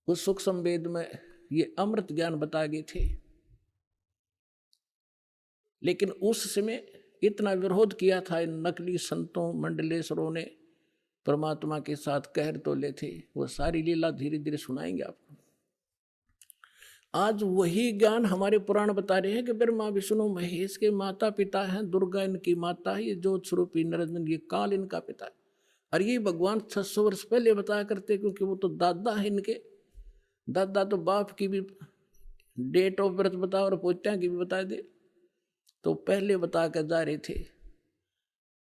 उस सूक्ष्म वेद में ये अमृत ज्ञान बताए गए थे। लेकिन उस समय इतना विरोध किया था इन नकली संतों मंडलेश्वरों ने, परमात्मा के साथ कहर तोले थे। वो सारी लीला धीरे धीरे सुनाएंगे आपको। आज वही ज्ञान हमारे पुराण बता रहे हैं कि ब्रह्मा विष्णु महेश के माता पिता हैं, दुर्गा इनकी माता है, ये ज्योत स्वरूपी निरंजन ये काल इनका पिता है। और ये भगवान 600 वर्ष पहले बताया करते, क्योंकि वो तो दादा है इनके। दादा तो बाप की भी डेट ऑफ बर्थ बता और पोत्या की भी बता दे, तो पहले बता कर जा रहे थे।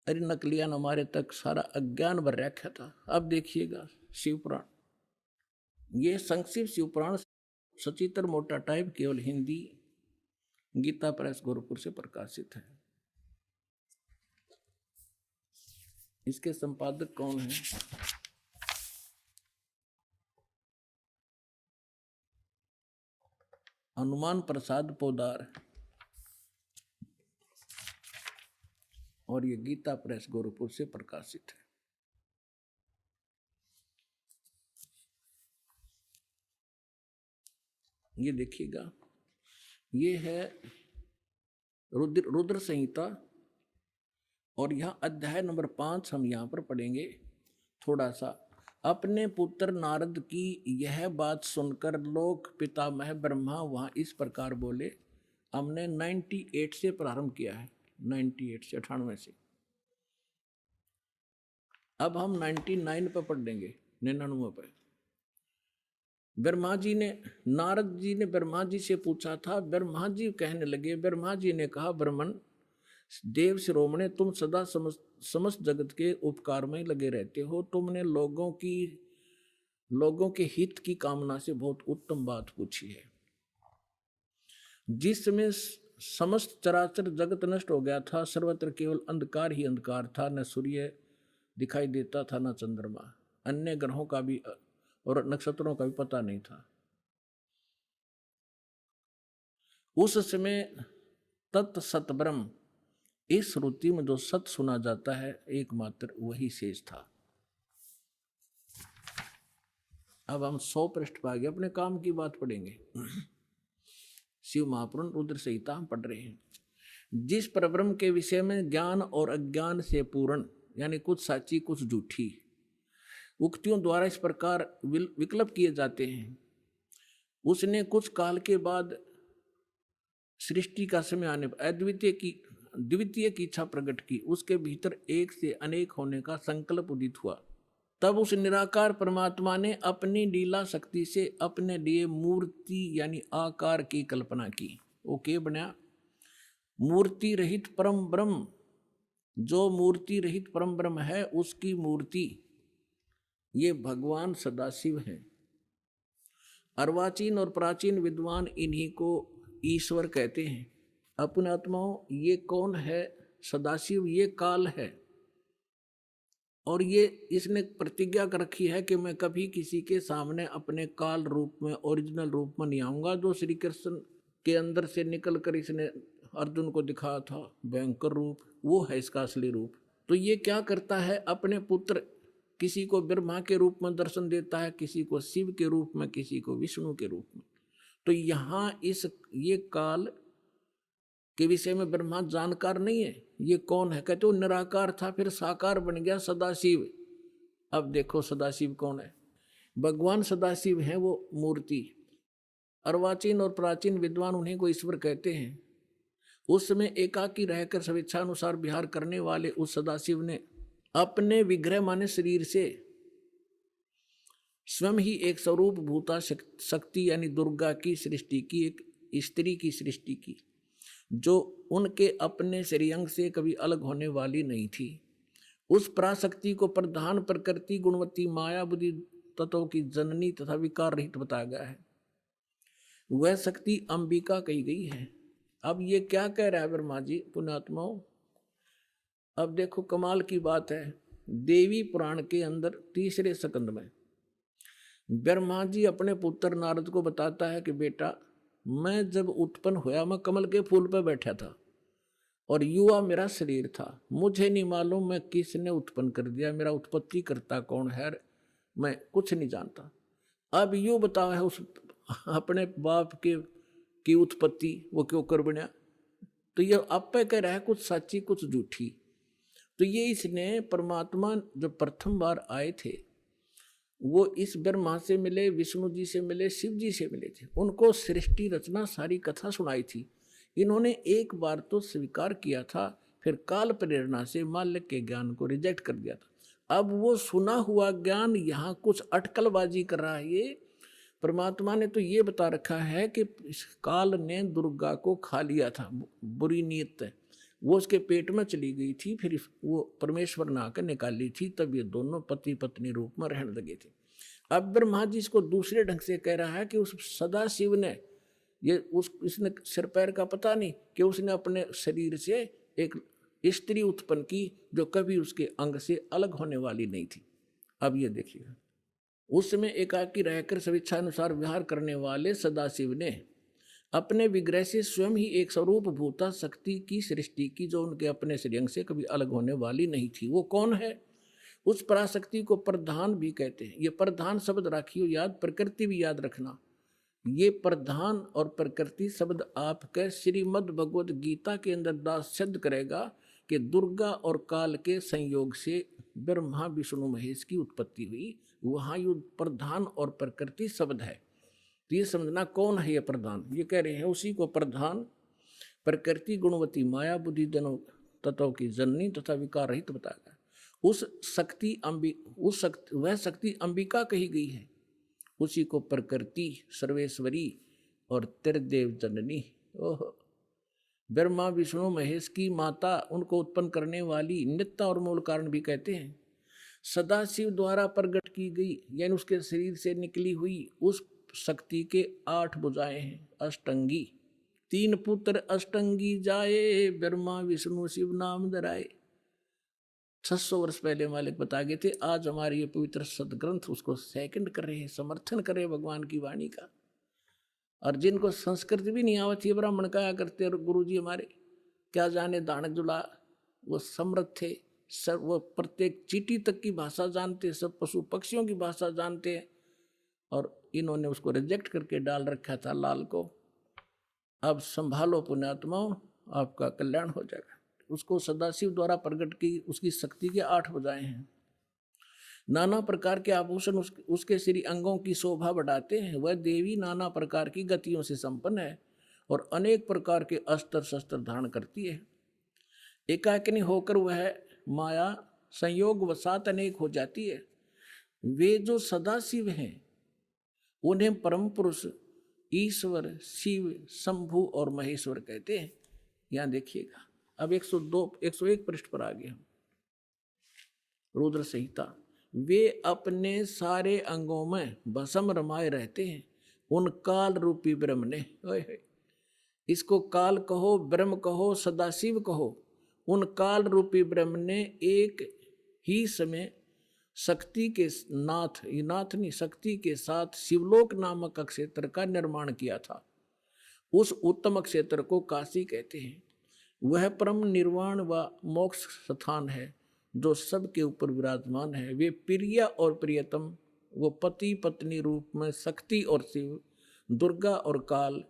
अरे नकलियान हमारे तक सारा अज्ञान भर रखा था। अब देखिएगा शिवपुराण, ये संक्षिप्त शिवपुराण सचित्र मोटा टाइप केवल हिंदी, गीता प्रेस गोरखपुर से प्रकाशित है। इसके संपादक कौन है? हनुमान प्रसाद पोदार, और ये गीता प्रेस गोरखपुर से प्रकाशित है। ये देखिएगा, ये है रुद्र संहिता, और यहाँ अध्याय नंबर 5 हम यहाँ पर पढ़ेंगे थोड़ा सा। अपने पुत्र नारद की यह बात सुनकर लोक पितामह ब्रह्मा वहाँ इस प्रकार बोले। हमने 98 से प्रारंभ किया है, 98 से 98 से। अब हम 99 पर पढ़ देंगे, 99 पर। ब्रह्मा जी ने, नारद जी ने ब्रह्मा जी से पूछा था। ब्रह्मा जी कहने लगे, ब्रह्मा जी ने कहा, ब्रह्मन देव शिरोमणे, तुम सदा समस्त जगत के उपकार में लगे रहते हो। तुमने लोगों के हित की कामना से बहुत उत्तम बात पूछी है। जिसमें समस्त चराचर जगत नष्ट हो गया था, सर्वत्र केवल अंधकार ही अंधकार था, न सूर्य दिखाई देता था न चंद्रमा, अन्य ग्रहों का भी और नक्षत्रों का भी पता नहीं था। उस समय तत् सत ब्रह्म, इस श्रुति में जो सत सुना जाता है एकमात्र वही शेष था। अब हम 100 पृष्ठ पर आगे अपने काम की बात पढ़ेंगे। शिव महापुराण रुद्र संहिता हम पढ़ रहे हैं। जिस परब्रह्म के विषय में ज्ञान और अज्ञान से पूर्ण, यानी कुछ साची कुछ झूठी उक्तियों द्वारा इस प्रकार विकल्प किए जाते हैं, उसने कुछ काल के बाद सृष्टि का समय आने पर द्वितीय की इच्छा प्रकट की। उसके भीतर एक से अनेक होने का संकल्प उदित हुआ। तब उस निराकार परमात्मा ने अपनी लीला शक्ति से अपने लिए मूर्ति यानी आकार की कल्पना की। वो क्या बना? मूर्ति रहित परम ब्रह्म। जो मूर्ति रहित परम ब्रह्म है उसकी मूर्ति ये भगवान सदाशिव हैं। अर्वाचीन और प्राचीन विद्वान इन्हीं को ईश्वर कहते हैं। अपने आत्माओं, ये कौन है? सदाशिव ये काल है, और ये इसने प्रतिज्ञा कर रखी है कि मैं कभी किसी के सामने अपने काल रूप में, ओरिजिनल रूप में नहीं आऊंगा। जो श्री कृष्ण के अंदर से निकल कर इसने अर्जुन को दिखाया था भयंकर रूप, वो है इसका असली रूप। तो ये क्या करता है? अपने पुत्र किसी को ब्रह्मा के रूप में दर्शन देता है, किसी को शिव के रूप में, किसी को विष्णु के रूप में। तो यहाँ ये काल के विषय में ब्रह्मा जानकार नहीं है। ये कौन है? कहते वो निराकार था, फिर साकार बन गया सदाशिव। अब देखो सदाशिव कौन है? भगवान सदाशिव है वो मूर्ति। अर्वाचीन और प्राचीन विद्वान उन्हीं को ईश्वर कहते हैं। उस समय एकाकी रहकर स्वेच्छानुसार विहार करने वाले उस सदाशिव ने अपने विग्रह माने शरीर से स्वयं ही एक स्वरूप भूता शक्ति यानी दुर्गा की सृष्टि की, एक स्त्री की सृष्टि की, जो उनके अपने श्रेयंग से कभी अलग होने वाली नहीं थी। उस पराशक्ति को प्रधान प्रकृति गुणवती माया बुद्धि तत्वों की जननी तथा विकार रहित बताया गया है। वह शक्ति अंबिका कही गई है। अब ये क्या कह रहा है ब्रह्मा जी? पुण्यात्माओं, अब देखो कमाल की बात है। देवी पुराण के अंदर 3रे स्कंद में ब्रह्मा जी अपने पुत्र नारद को बताता है कि बेटा, मैं जब उत्पन्न हुआ मैं कमल के फूल पर बैठा था और युवा मेरा शरीर था। मुझे नहीं मालूम मैं किसने उत्पन्न कर दिया, मेरा उत्पत्ति करता कौन है, मैं कुछ नहीं जानता। अब यूं बताओ है उस अपने बाप के की उत्पत्ति वो क्यों कर बना। तो ये आपे कह रहा है कुछ सच्ची कुछ झूठी। तो ये इसने परमात्मा जो प्रथम बार आए थे वो इस ब्रह्मा से मिले, विष्णु जी से मिले, शिव जी से मिले थे, उनको सृष्टि रचना सारी कथा सुनाई थी। इन्होंने एक बार तो स्वीकार किया था, फिर काल प्रेरणा से माल्य के ज्ञान को रिजेक्ट कर दिया था। अब वो सुना हुआ ज्ञान यहाँ कुछ अटकलबाजी कर रहा है। ये परमात्मा ने तो ये बता रखा है कि काल ने दुर्गा को खा लिया था, बुरी नीयत है, वो उसके पेट में चली गई थी, फिर वो परमेश्वर ने आकर निकाली थी, तब ये दोनों पति पत्नी रूप में रहने लगे थे। अब ब्रह्मा जी इसको दूसरे ढंग से कह रहा है कि उस सदा शिव ने ये इसने सिर पैर का पता नहीं कि उसने अपने शरीर से एक स्त्री उत्पन्न की जो कभी उसके अंग से अलग होने वाली नहीं थी। अब ये देखिएगा, उस समय एकाकी रहकर स्वेच्छानुसार विहार करने वाले सदाशिव ने अपने विग्रह से स्वयं ही एक स्वरूप भूता शक्ति की सृष्टि की जो उनके अपने श्रेयंग से कभी अलग होने वाली नहीं थी। वो कौन है? उस पराशक्ति को प्रधान भी कहते हैं। ये प्रधान शब्द राखियो याद, प्रकृति भी याद रखना। ये प्रधान और प्रकृति शब्द आपके श्रीमद् भगवद गीता के अंदर दास सिद्ध करेगा कि दुर्गा और काल के संयोग से ब्रह्मा विष्णु महेश की उत्पत्ति हुई। वहाँ ये प्रधान और प्रकृति शब्द है। तो ये समझना कौन है ये प्रधान। ये कह रहे हैं उसी को प्रधान, प्रकृति गुणवती माया बुद्धि दोनों तत्वों की जननी तथा विकार रहित बताया। उस शक्ति वह शक्ति अंबिका कही गई है। उसी को प्रकृति सर्वेश्वरी और त्रिदेव जननी, ओह, ब्रह्मा विष्णु महेश की माता, उनको उत्पन्न करने वाली नित्य और मूल कारण भी कहते हैं। सदाशिव द्वारा प्रकट की गई यानी उसके शरीर से निकली हुई उस शक्ति के 8 भुजाएं हैं, अष्टंगी। 3 पुत्र अष्टंगी जाए, ब्रह्मा विष्णु शिव नाम धराए। 600 वर्ष पहले मालिक बता गए थे। आज हमारे ये पवित्र सदग्रंथ उसको सेकंड कर रहे हैं, समर्थन कर रहे हैं भगवान की वाणी का। और जिनको संस्कृत भी नहीं आवती ब्राह्मण कहा करते और गुरु जी हमारे क्या जाने दानक जुला, वो समृद्ध थे, सब वो प्रत्येक चींटी तक की भाषा जानते, सब पशु पक्षियों की भाषा जानते हैं। और इन्होंने उसको रिजेक्ट करके डाल रखा था लाल को। अब संभालो पुण्यात्माओं, आपका कल्याण हो जाएगा। उसको सदाशिव द्वारा प्रकट की उसकी शक्ति के 8 भुजाएं हैं। नाना प्रकार के आभूषण उसके श्री अंगों की शोभा बढ़ाते हैं। वह देवी नाना प्रकार की गतियों से संपन्न है और अनेक प्रकार के अस्त्र शस्त्र धारण करती है। एकाकिनी होकर वह माया संयोग वसात अनेक हो जाती है। वे जो सदाशिव हैं उन्हें परम पुरुष ईश्वर, शिव, शंभु और महेश्वर कहते हैं। यहाँ देखिएगा, अब 101 पृष्ठ पर आ गए हम। रुद्र संहिता। वे अपने सारे अंगों में भस्म रमाए रहते हैं उन काल रूपी ब्रह्म ने। इसको काल कहो, ब्रह्म कहो, सदाशिव कहो, उन काल रूपी ब्रह्म ने एक ही समय शक्ति के नाथ नहीं शक्ति के साथ शिवलोक नामक क्षेत्र का निर्माण किया था। उस उत्तम क्षेत्र को काशी कहते हैं। वह परम निर्वाण व मोक्ष स्थान है जो सबके ऊपर विराजमान है। वे प्रिय और प्रियतम, वो पति पत्नी रूप में शक्ति और शिव, दुर्गा और काल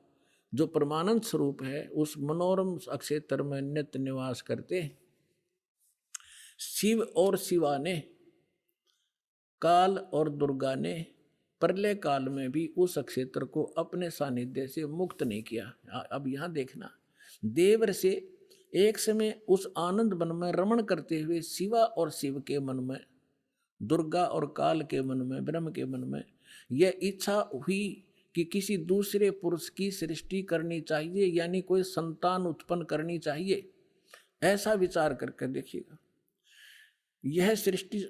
जो परमानंद स्वरूप है, उस मनोरम क्षेत्र में नित्य निवास करते हैं। शिव और शिवा ने, काल और दुर्गा ने प्रलय काल में भी उस क्षेत्र को अपने सानिध्य से मुक्त नहीं किया। अब यहाँ देखना, देवर से एक समय उस आनंद वन में रमण करते हुए शिवा और शिव के मन में, दुर्गा और काल के मन में, ब्रह्म के मन में यह इच्छा हुई कि किसी दूसरे पुरुष की सृष्टि करनी चाहिए, यानी कोई संतान उत्पन्न करनी चाहिए। ऐसा विचार करके देखिएगा, यह सृष्टि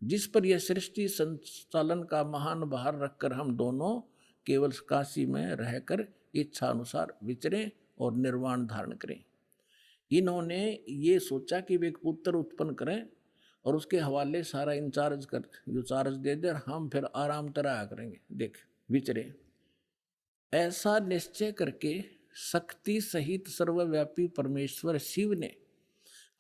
जिस पर यह सृष्टि संचालन का महान भार रखकर हम दोनों केवल काशी में रहकर इच्छा अनुसार विचरें और निर्वाण धारण करें। इन्होंने ये सोचा कि वे एक पुत्र उत्पन्न करें और उसके हवाले सारा इंचार्ज दे दे, हम फिर आराम तरह करेंगे, देख विचरे। ऐसा निश्चय करके शक्ति सहित सर्वव्यापी परमेश्वर शिव ने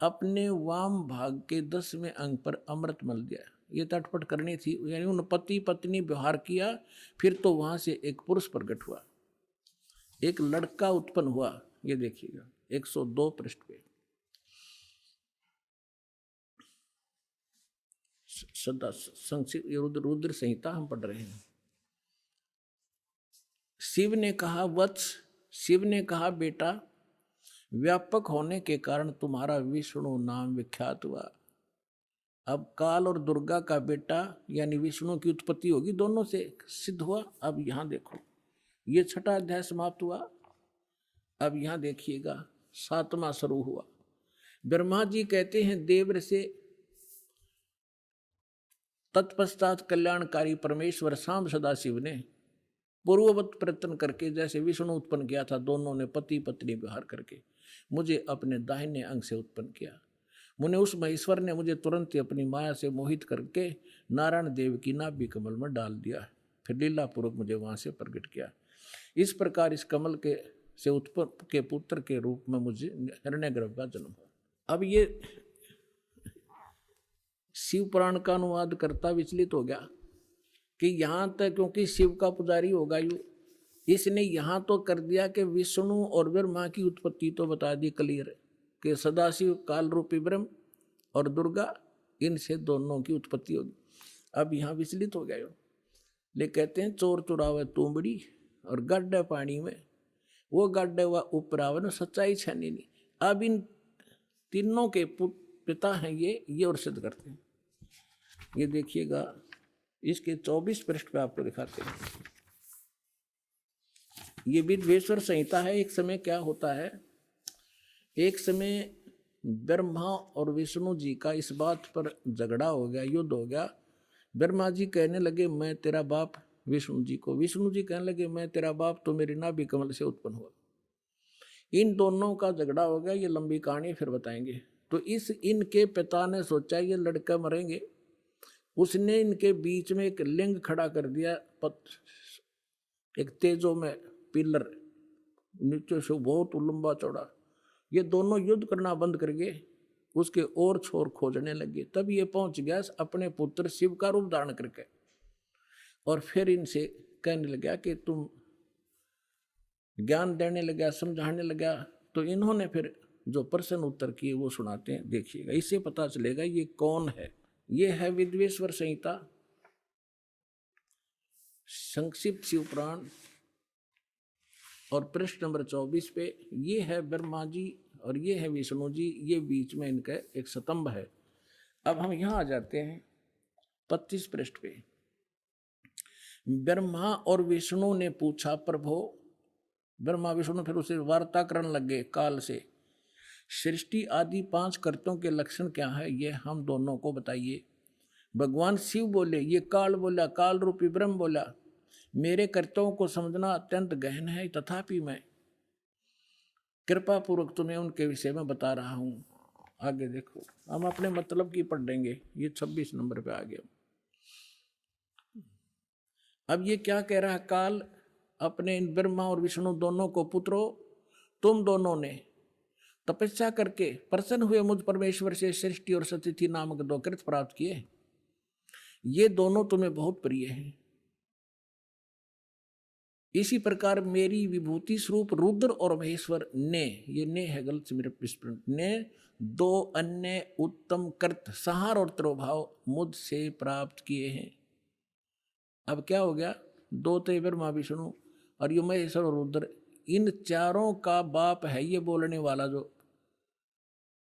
अपने वाम भाग के 10वें अंग पर अमृत मल दिया। ये तटपट करनी थी, यानी उन पति पत्नी व्यवहार किया। फिर तो वहां से एक पुरुष प्रकट हुआ, एक लड़का उत्पन्न हुआ। ये देखिएगा 102 पृष्ठ पे सदा संक्षिप्त रुद्र संहिता हम पढ़ रहे हैं। शिव ने कहा वत्स, शिव ने कहा बेटा, व्यापक होने के कारण तुम्हारा विष्णु नाम विख्यात हुआ। अब काल और दुर्गा का बेटा यानी विष्णु की उत्पत्ति होगी, दोनों से सिद्ध हुआ। अब यहां देखो, ये 6वां अध्याय समाप्त हुआ। अब यहां देखिएगा 7वां शुरू हुआ। ब्रह्मा जी कहते हैं देव से, तत्पश्चात कल्याणकारी परमेश्वर शाम सदाशिव ने पूर्ववत प्रयत्न करके, जैसे विष्णु उत्पन्न किया था, दोनों ने पति पत्नी व्यवहार करके मुझे अपने दाहिने अंग से उत्पन्न किया। मुने उस महेश्वर ने मुझे तुरंत ही अपनी माया से मोहित करके नारायण देव की नाभि कमल में डाल दिया, फिर लीला पूर्वक मुझे वहां से प्रकट किया। इस प्रकार इस कमल के से उत्पन्न के पुत्र के रूप में मुझे हिरण्यगर्भ का जन्म हुआ। अब ये शिव पुराण का अनुवाद करता विचलित हो गया कि यहाँ तक, क्योंकि शिव का पुजारी होगा यू, इसने यहाँ तो कर दिया कि विष्णु और ब्रह्मा की उत्पत्ति तो बता दी क्लियर कि सदाशिव काल रूपी ब्रह्म और दुर्गा, इनसे दोनों की उत्पत्ति होगी। अब यहाँ विचलित हो गया यो, ले कहते हैं चोर चुरावे तुमड़ी और गड्ढे पानी में, वो गड्ढे हुआ उपरावन सच्चाई छानी नहीं। अब इन तीनों के पिता हैं ये और सिद्ध करते हैं। ये देखिएगा इसके 24 पृष्ठ पे आपको दिखाते हैं। ये विद्वेश्वर संहिता है। एक समय क्या होता है, एक समय ब्रह्मा और विष्णु जी का इस बात पर झगड़ा हो गया, युद्ध हो गया। ब्रह्मा जी कहने लगे मैं तेरा बाप विष्णु जी को, विष्णु जी कहने लगे मैं तेरा बाप, तो मेरी नाभि कमल से उत्पन्न हुआ। इन दोनों का झगड़ा हो गया। ये लंबी कहानी फिर बताएंगे। तो इनके पिता ने सोचा ये लड़का मरेंगे, उसने इनके बीच में एक लिंग खड़ा कर दिया, एक तेजो में पिलर, नीचे से बहुत लंबा चौड़ा। ये दोनों युद्ध करना बंद कर गए, उसके और छोर खोजने लगे। तब ये पहुंच गया अपने पुत्र शिव का रूप धारण करके, और फिर इनसे कहने लगा कि तुम ज्ञान देने लगा, समझाने लगा। तो इन्होंने फिर जो प्रश्न उत्तर किए वो सुनाते हैं, देखिएगा, इससे पता चलेगा ये कौन है। ये है विद्वेश्वर संहिता, संक्षिप्त शिव पुराण, और पृष्ठ नंबर 24 पे ये है ब्रह्मा जी और ये है विष्णु जी, ये बीच में इनका एक स्तंभ है। अब हम यहाँ आ जाते हैं 25 पृष्ठ पे। ब्रह्मा और विष्णु ने पूछा प्रभो, ब्रह्मा विष्णु फिर उसे वार्ता करने लगे काल से, सृष्टि आदि 5 कर्तों के लक्षण क्या है, ये हम दोनों को बताइए। भगवान शिव बोले, ये काल बोला, काल रूपी ब्रह्म बोला, मेरे कर्तव्यों को समझना अत्यंत गहन है, तथापि मैं कृपा पूर्वक तुम्हें उनके विषय में बता रहा हूं। आगे देखो, हम अपने मतलब की पढ़ लेंगे। ये 26 नंबर पे आ गया। अब ये क्या कह रहा है काल अपने इन ब्रह्मा और विष्णु दोनों को, पुत्रो तुम दोनों ने तपस्या करके प्रसन्न हुए मुझ परमेश्वर से सृष्टि और सतिथि नामक 2 कृत प्राप्त किए। ये दोनों तुम्हें बहुत प्रिय हैं। इसी प्रकार मेरी विभूति स्वरूप रुद्र और महेश्वर ने, ये ने है गलत से मेरे विस्मरण, ने 2 अन्य उत्तम कृत संहार और तिरोभाव मुझसे प्राप्त किए हैं। अब क्या हो गया, 2 थे ब्रह्मा विष्णु और ये महेश्वर और रुद्र, इन चारों का बाप है ये बोलने वाला, जो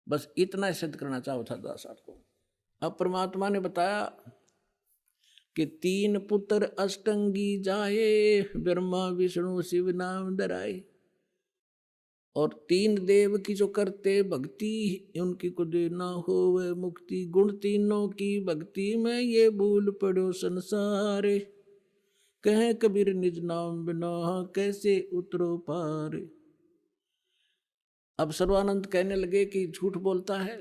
बस इतना सिद्ध करना चाहो था दास आपको। अब परमात्मा ने बताया कि 3 पुत्र अष्टंगी जाए, ब्रह्मा विष्णु शिव नाम धराए, और 3 देव की जो करते भक्ति, उनकी को देना हो वह मुक्ति। गुण तीनों की भक्ति में ये भूल पड़ो संसारे, कहे कबीर निज नाम बिना कैसे उतरो पार। अब सर्वानंद कहने लगे कि झूठ बोलता है,